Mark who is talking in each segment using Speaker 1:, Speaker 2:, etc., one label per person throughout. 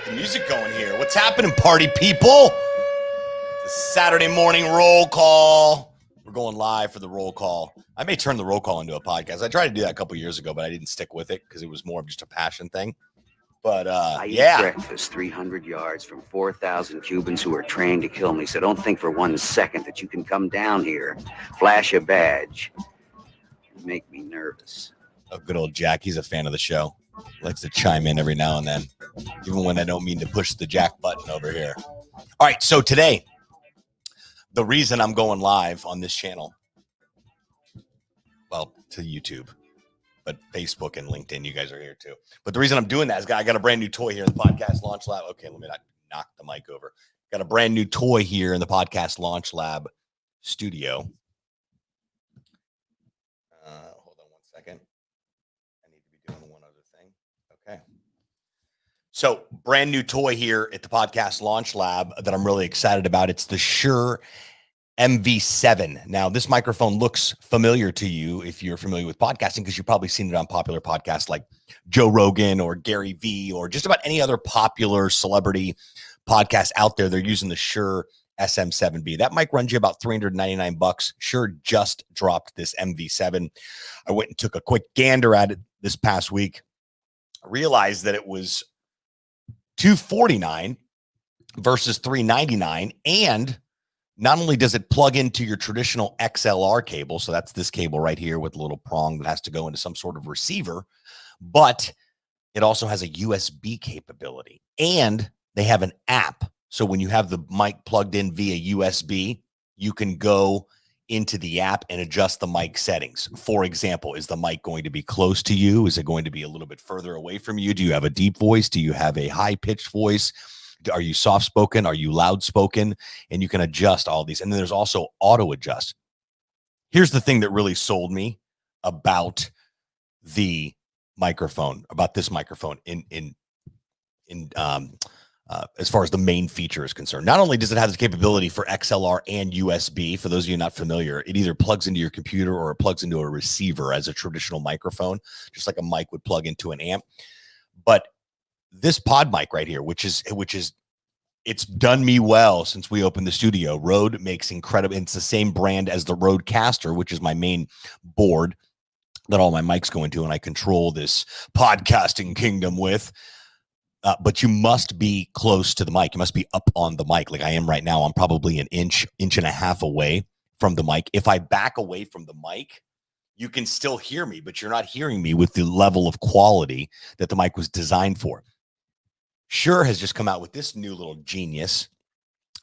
Speaker 1: The music going here. What's happening, party people? It's a Saturday morning roll call. We're going live for the roll call. I may turn the roll call into a podcast. I tried to do that a couple years ago, but I didn't stick with it because it was more of just a passion thing. But
Speaker 2: I eat breakfast 300 yards from 4,000 Cubans who are trained to kill me. So don't think for 1 second that you can come down here, flash a badge, and make me nervous.
Speaker 1: Oh, good old Jack. He's a fan of the show. Likes to chime in every now and then, even when I don't mean to push the Jack button over here. All right, so today, the reason I'm going live on this channel, well, to YouTube, but Facebook and LinkedIn, you guys are here too. But the reason I'm doing that is I got a brand new toy here in the Podcast Launch Lab. Okay, let me not knock the mic over. Got a brand new toy here in the Podcast Launch Lab studio. Hold on 1 second. I need to be doing one other thing. Okay. So brand new toy here at the Podcast Launch Lab that I'm really excited about. It's the SHURE MV7. Now, this microphone looks familiar to you if you're familiar with podcasting, because you've probably seen it on popular podcasts like Joe Rogan or Gary Vee or just about any other popular celebrity podcast out there. They're using the SHURE SM7B. That mic runs you about $399. SHURE just dropped this MV7. I went and took a quick gander at it this past week. I realized that it was $249 versus $399, and not only does it plug into your traditional XLR cable, so that's this cable right here with a little prong that has to go into some sort of receiver, but it also has a USB capability, and they have an app. So when you have the mic plugged in via USB, you can go into the app and adjust the mic settings. For example, is the mic going to be close to you? Is it going to be a little bit further away from you? Do you have a deep voice? Do you have a high-pitched voice? Are you soft-spoken? Are you loud-spoken? And you can adjust all these. And then there's also auto-adjust. Here's the thing that really sold me about the microphone, about this microphone as far as the main feature is concerned. Not only does it have the capability for XLR and USB, for those of you not familiar, it either plugs into your computer or it plugs into a receiver as a traditional microphone, just like a mic would plug into an amp. But this pod mic right here, which is it's done me well since we opened the studio. Rode makes incredible. It's the same brand as the Rodecaster, which is my main board that all my mics go into, and I control this podcasting kingdom with. But you must be close to the mic. You must be up on the mic like I am right now. I'm probably an inch and a half away from the mic. If I back away from the mic, you can still hear me, but you're not hearing me with the level of quality that the mic was designed for. SHURE has just come out with this new little genius.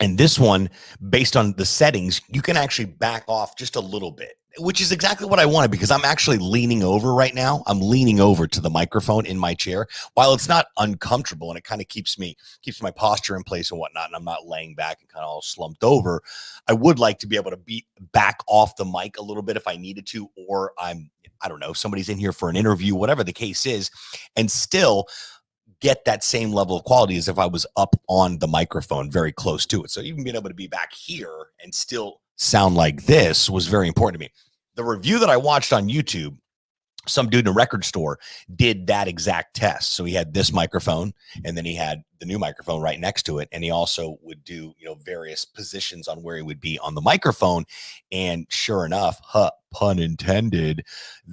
Speaker 1: And this one, based on the settings, you can actually back off just a little bit, which is exactly what I wanted, because I'm actually leaning over right now. I'm leaning over to the microphone in my chair. While it's not uncomfortable and it kind of keeps my posture in place and whatnot, and I'm not laying back and kind of all slumped over, I would like to be able to be back off the mic a little bit if I needed to, or I don't know, somebody's in here for an interview, whatever the case is, and still get that same level of quality as if I was up on the microphone very close to it. So even being able to be back here and still sound like this was very important to me. The review that I watched on YouTube, some dude in a record store did that exact test. So he had this microphone, and then he had the new microphone right next to it. And he also would do, various positions on where he would be on the microphone. And sure enough, pun intended,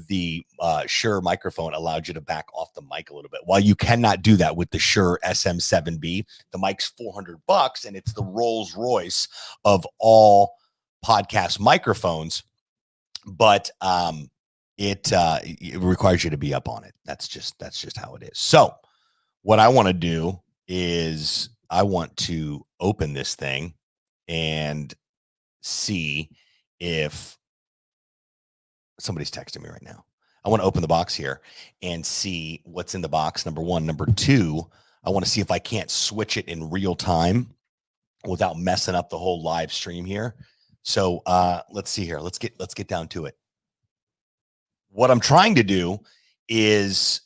Speaker 1: the SHURE microphone allowed you to back off the mic a little bit. While you cannot do that with the SHURE SM7B, the mic's $400, and it's the Rolls Royce of all podcast microphones. But it requires you to be up on it. That's just how it is. So what I want to do is I want to open this thing and see if somebody's texting me right now. I want to open the box here and see what's in the box. Number one. Number two, I want to see if I can't switch it in real time without messing up the whole live stream here. So let's see here. Let's get down to it. What I'm trying to do is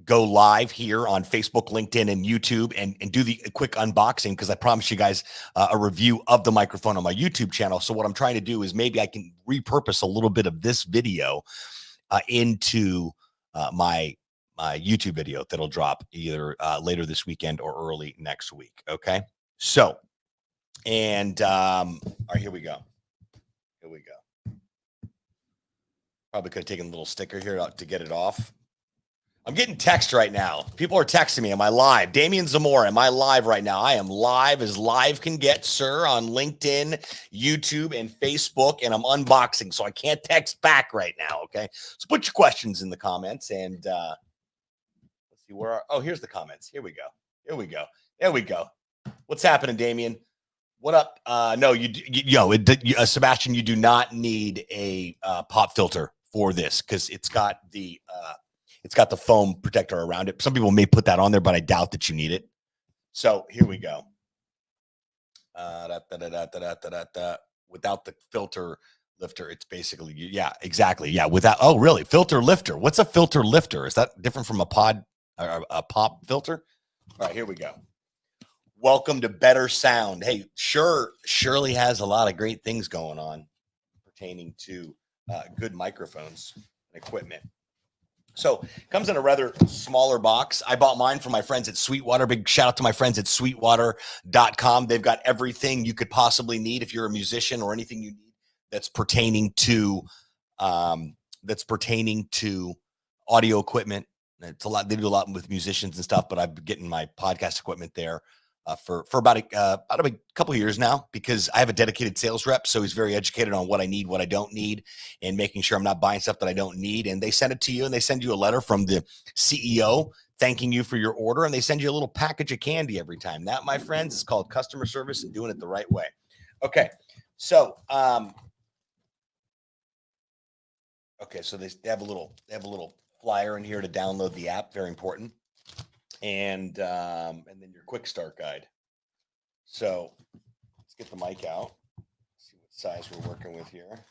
Speaker 1: go live here on Facebook, LinkedIn, and YouTube and do the quick unboxing, because I promised you guys a review of the microphone on my YouTube channel. So what I'm trying to do is maybe I can repurpose a little bit of this video into my my YouTube video that'll drop either later this weekend or early next week. Okay. So, and all right, here we go. Here we go. Probably could have taken a little sticker here to get it off. I'm getting text right now. People are texting me. Am I live? Damian Zamora, am I live right now? I am live as live can get, sir, on LinkedIn, YouTube, and Facebook, and I'm unboxing, so I can't text back right now, okay? So put your questions in the comments, and let's see where here's the comments. Here we go. Here we go. There we go. What's happening, Damian? What up? No, Sebastian, you do not need a pop filter for this because it's got the foam protector around it. Some people may put that on there, but I doubt that you need it. So here we go. Without the filter lifter, it's basically, yeah, exactly. Yeah. Without, oh, really? Filter lifter. What's a filter lifter? Is that different from a pop filter? All right, here we go. Welcome to Better Sound. Hey, Shirley has a lot of great things going on pertaining to good microphones and equipment. So it comes in a rather smaller box. I bought mine from my friends at Sweetwater. Big shout out to my friends at sweetwater.com. They've got everything you could possibly need if you're a musician or anything you need that's pertaining to audio equipment. It's a lot. They do a lot with musicians and stuff, but I've been getting my podcast equipment there for about a couple of years now because I have a dedicated sales rep. So he's very educated on what I need, what I don't need, and making sure I'm not buying stuff that I don't need. And they send it to you, and they send you a letter from the CEO thanking you for your order, and they send you a little package of candy every time. That, my friends, is called customer service and doing it the right way. Okay, so so they have a little flyer in here to download the app. Very important. And then your quick start guide. So let's get the mic out. See what size we're working with here.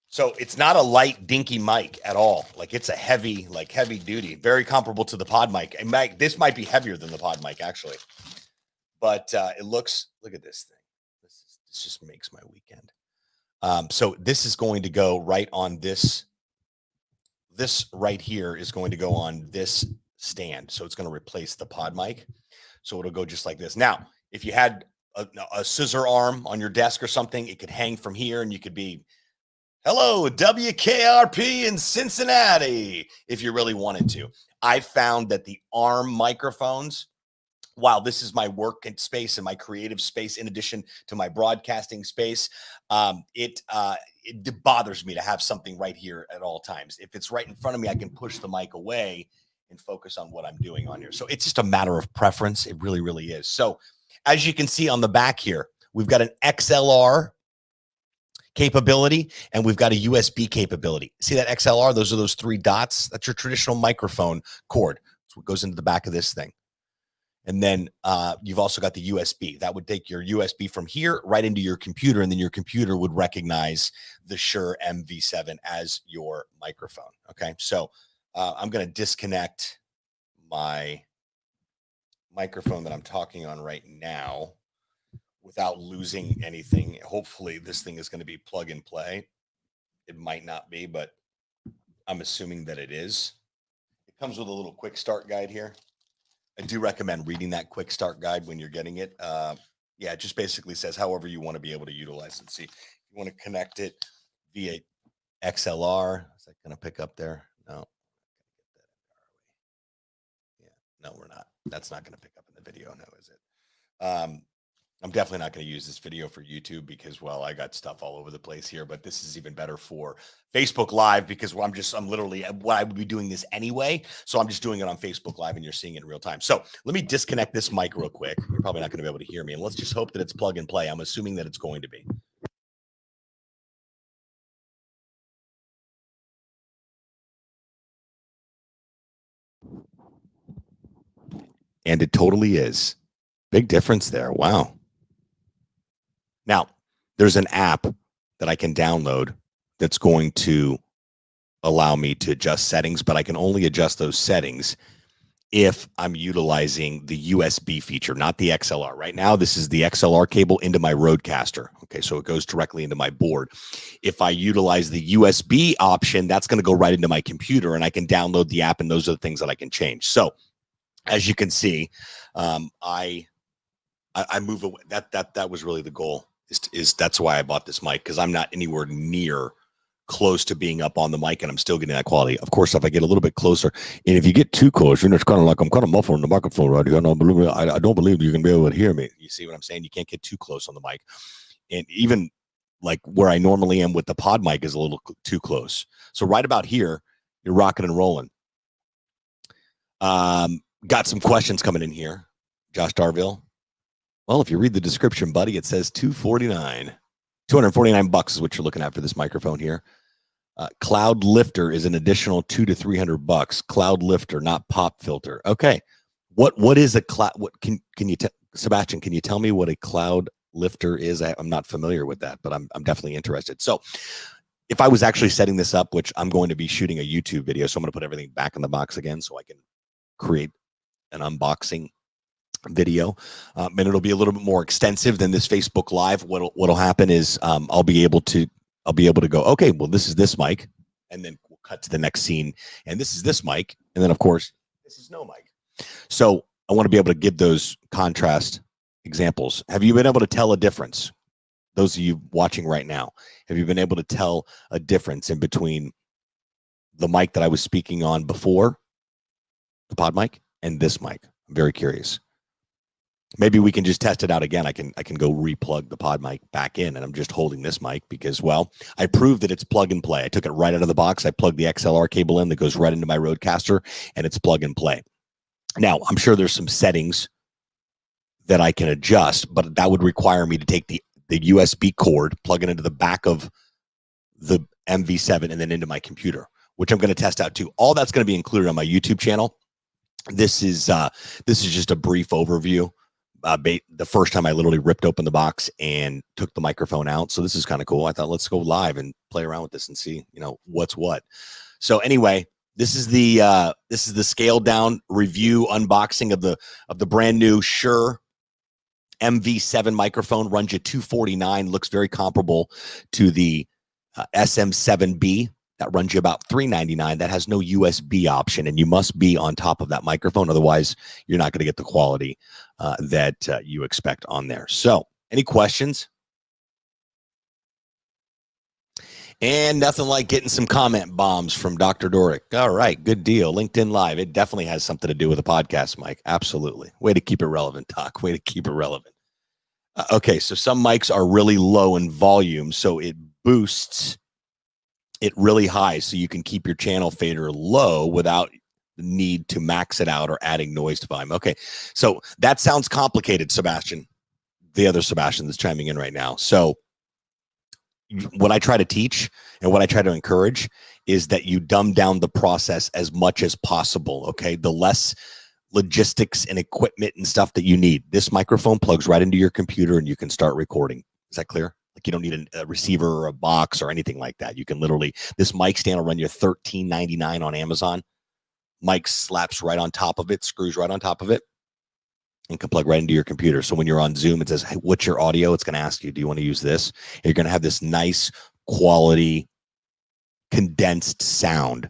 Speaker 1: So it's not a light dinky mic at all. Like it's a heavy duty, very comparable to the pod mic. And this might be heavier than the pod mic actually, but look at this thing. This just makes my weekend. So this is going to go right on this. This right here is going to go on this stand. So it's going to replace the pod mic. So it'll go just like this. Now, if you had a scissor arm on your desk or something, it could hang from here and you could be, hello, WKRP in Cincinnati, if you really wanted to. I found that the arm microphones, while this is my work space and my creative space, in addition to my broadcasting space, it bothers me to have something right here at all times. If it's right in front of me, I can push the mic away and focus on what I'm doing on here. So it's just a matter of preference. It really, really is. So as you can see on the back here, we've got an XLR capability and we've got a USB capability. See that XLR? Those are those three dots. That's your traditional microphone cord. That's what goes into the back of this thing. And then you've also got the USB. That would take your USB from here right into your computer, and then your computer would recognize the SHURE MV7 as your microphone. Okay, so I'm going to disconnect my microphone that I'm talking on right now without losing anything. Hopefully this thing is going to be plug and play. It might not be, but I'm assuming that it is. It comes with a little quick start guide here. I do recommend reading that quick start guide when you're getting it. Yeah, it just basically says however you want to be able to utilize it. See, you want to connect it via XLR. Is that going to pick up there? No. Yeah, no, we're not. That's not going to pick up in the video, no, is it? I'm definitely not going to use this video for YouTube because, well, I got stuff all over the place here, but this is even better for Facebook Live because I'm literally, what I would be doing this anyway. So I'm just doing it on Facebook Live and you're seeing it in real time. So let me disconnect this mic real quick. You're probably not going to be able to hear me, and let's just hope that it's plug and play. I'm assuming that it's going to be. And it totally is. Big difference there. Wow. Now, there's an app that I can download that's going to allow me to adjust settings, but I can only adjust those settings if I'm utilizing the USB feature, not the XLR. Right now, this is the XLR cable into my Rodecaster. Okay, so it goes directly into my board. If I utilize the USB option, that's going to go right into my computer, and I can download the app, and those are the things that I can change. So, as you can see, I move away. That was really the goal. Is that's why I bought this mic, because I'm not anywhere near close to being up on the mic, and I'm still getting that quality. Of course, if I get a little bit closer, and if you get too close, it's kind of like I'm kind of muffling the microphone right here. I don't believe you can be able to hear me. You see what I'm saying? You can't get too close on the mic, and even like where I normally am with the pod mic is a little too close. So right about here, you're rocking and rolling. Got some questions coming in here, Josh Darville. Well, if you read the description, buddy, it says $249 is what you're looking at for this microphone here. Cloud lifter is an additional $200 to $300. Cloud lifter, not pop filter. Okay, what is a cloud? What can you Sebastian? Can you tell me what a cloud lifter is? I'm not familiar with that, but I'm definitely interested. So, if I was actually setting this up, which I'm going to be shooting a YouTube video, so I'm going to put everything back in the box again, so I can create an unboxing video, and it'll be a little bit more extensive than this Facebook Live. What'll happen is I'll be able to go, okay, well, this is this mic, and then we'll cut to the next scene, and this is this mic, and then of course this is no mic. So I want to be able to give those contrast examples. Have you been able to tell a difference? Those of you watching right now, have you been able to tell a difference in between the mic that I was speaking on before, the pod mic, and this mic? I'm very curious. Maybe we can just test it out again. I can go replug the pod mic back in, and I'm just holding this mic because, well, I proved that it's plug and play. I took it right out of the box. I plugged the XLR cable in that goes right into my Rodecaster, and it's plug and play. Now, I'm sure there's some settings that I can adjust, but that would require me to take the USB cord, plug it into the back of the MV7, and then into my computer, which I'm going to test out too. All that's going to be included on my YouTube channel. This is just a brief overview. The first time I literally ripped open the box and took the microphone out. So this is kind of cool. I thought, let's go live and play around with this and see, what's what. So anyway, this is the scaled down review unboxing of the brand new Shure MV7 microphone. Runs you $249. Looks very comparable to the SM7B. That runs you about $399. That has no USB option, and you must be on top of that microphone. Otherwise, you're not going to get the quality that you expect on there. So, any questions? And nothing like getting some comment bombs from Dr. Dorick. All right, good deal. LinkedIn Live. It definitely has something to do with a podcast mic. Absolutely. Way to keep it relevant, Doc. Way to keep it relevant. Okay, so some mics are really low in volume, so it boosts it really high, so you can keep your channel fader low without the need to max it out or adding noise to volume. Okay, so that sounds complicated, Sebastian. The other Sebastian that's chiming in right now. So what I try to teach and what I try to encourage is that you dumb down the process as much as possible. Okay, the less logistics and equipment and stuff that you need. This microphone plugs right into your computer and you can start recording. Is that clear? Like, you don't need a receiver or a box or anything like that. You can literally, this mic stand will run you $13.99 on Amazon. Mic slaps right on top of it, screws right on top of it, and can plug right into your computer. So when you're on Zoom, it says, hey, what's your audio? It's going to ask you, do you want to use this? And you're going to have this nice quality condensed sound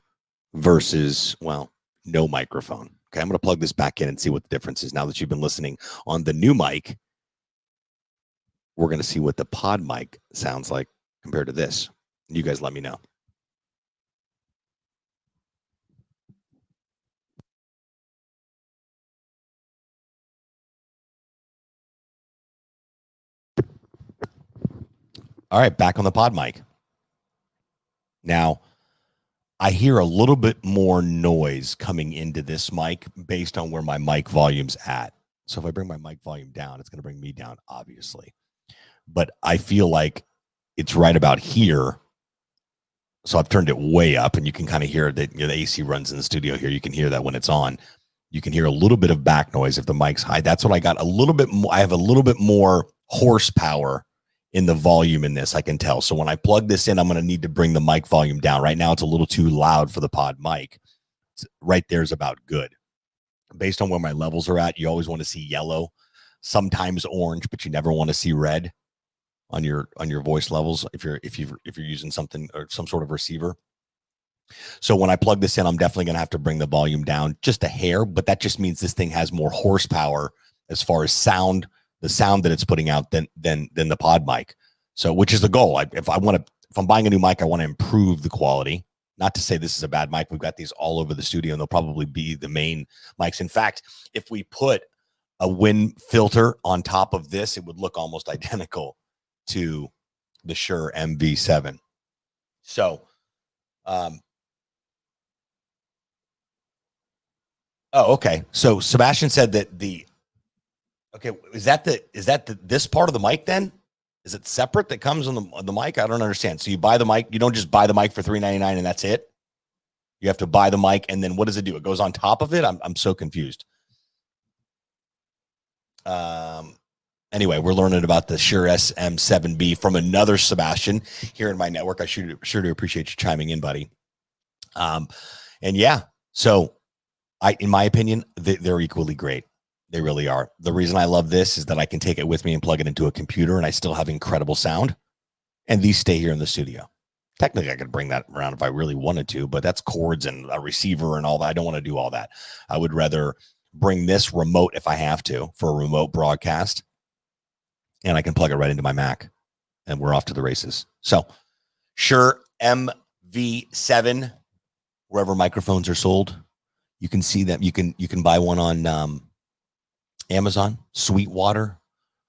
Speaker 1: versus, well, no microphone. Okay, I'm going to plug this back in and see what the difference is. Now that you've been listening on the new mic, we're going to see what the pod mic sounds like compared to this. You guys let me know. All right, back on the pod mic. Now, I hear a little bit more noise coming into this mic based on where my mic volume's at. So if I bring my mic volume down, it's going to bring me down, obviously. But I feel like it's right about here. So I've turned it way up, and you can kind of hear that, the AC runs in the studio here. You can hear that when it's on. You can hear a little bit of back noise if the mic's high. That's what I got. A little bit more. I have a little bit more horsepower in the volume in this, I can tell. So when I plug this in, I'm going to need to bring the mic volume down. Right now, it's a little too loud for the pod mic. Right there is about good. based on where my levels are at, you always want to see yellow, sometimes orange, but you never want to see red on your voice levels if you're using something or some sort of receiver. So when I plug this in, I'm definitely going to have to bring the volume down just a hair, but that just means this thing has more horsepower as far as sound, the sound that it's putting out than the pod mic. So, which is the goal. If I'm buying a new mic, I want to improve the quality. Not to say this is a bad mic. We've got these all over the studio, and they'll probably be the main mics. In fact, if we put a wind filter on top of this, it would look almost identical to the SHURE MV7. So, oh, okay. So Sebastian said that is that this part of the mic then? Is it separate that comes on the mic? I don't understand. So you buy the mic, you don't just buy the mic for $3.99 and that's it. You have to buy the mic, and then what does it do? It goes on top of it. I'm so confused. Anyway, we're learning about the SHURE SM7B from another Sebastian here in my network. I sure do appreciate you chiming in, buddy. And yeah, so in my opinion, they're equally great. They really are. The reason I love this is that I can take it with me and plug it into a computer, and I still have incredible sound. And these stay here in the studio. Technically, I could bring that around if I really wanted to, but that's cords and a receiver and all that. I don't want to do all that. I would rather bring this remote if I have to for a remote broadcast, and I can plug it right into my Mac, and we're off to the races. So, SHURE MV7, wherever microphones are sold, you can see them. You can buy one on Amazon, Sweetwater.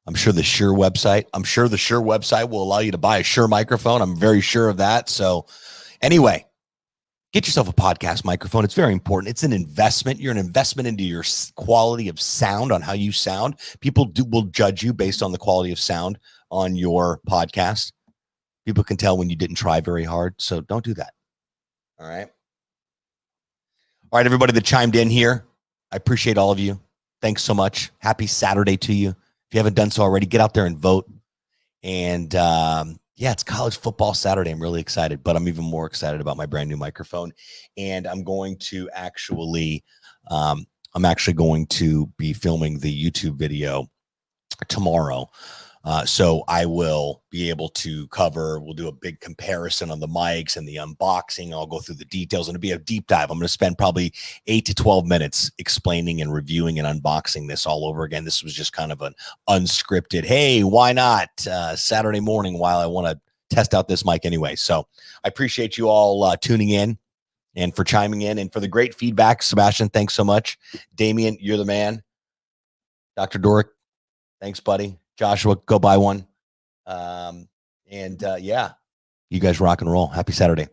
Speaker 1: I'm sure the SHURE website will allow you to buy a SHURE microphone. I'm very sure of that. So anyway, get yourself a podcast microphone. It's very important. It's an investment. You're an investment into your quality of sound, on how you sound. People will judge you based on the quality of sound on your podcast. People can tell when you didn't try very hard. So don't do that. All right. All right, everybody that chimed in here, I appreciate all of you. Thanks so much. Happy Saturday to you. If you haven't done so already, get out there and vote. And yeah, it's college football Saturday. I'm really excited, but I'm even more excited about my brand new microphone. And I'm going to actually, going to be filming the YouTube video tomorrow. So I will be able to we'll do a big comparison on the mics and the unboxing. I'll go through the details, and it'll be a deep dive. I'm going to spend probably 8 to 12 minutes explaining and reviewing and unboxing this all over again. This was just kind of an unscripted, hey, why not Saturday morning while I want to test out this mic anyway. So I appreciate you all tuning in and for chiming in and for the great feedback. Sebastian, thanks so much. Damien, you're the man. Dr. Dorick, thanks, buddy. Joshua, go buy one. Yeah, you guys rock and roll. Happy Saturday.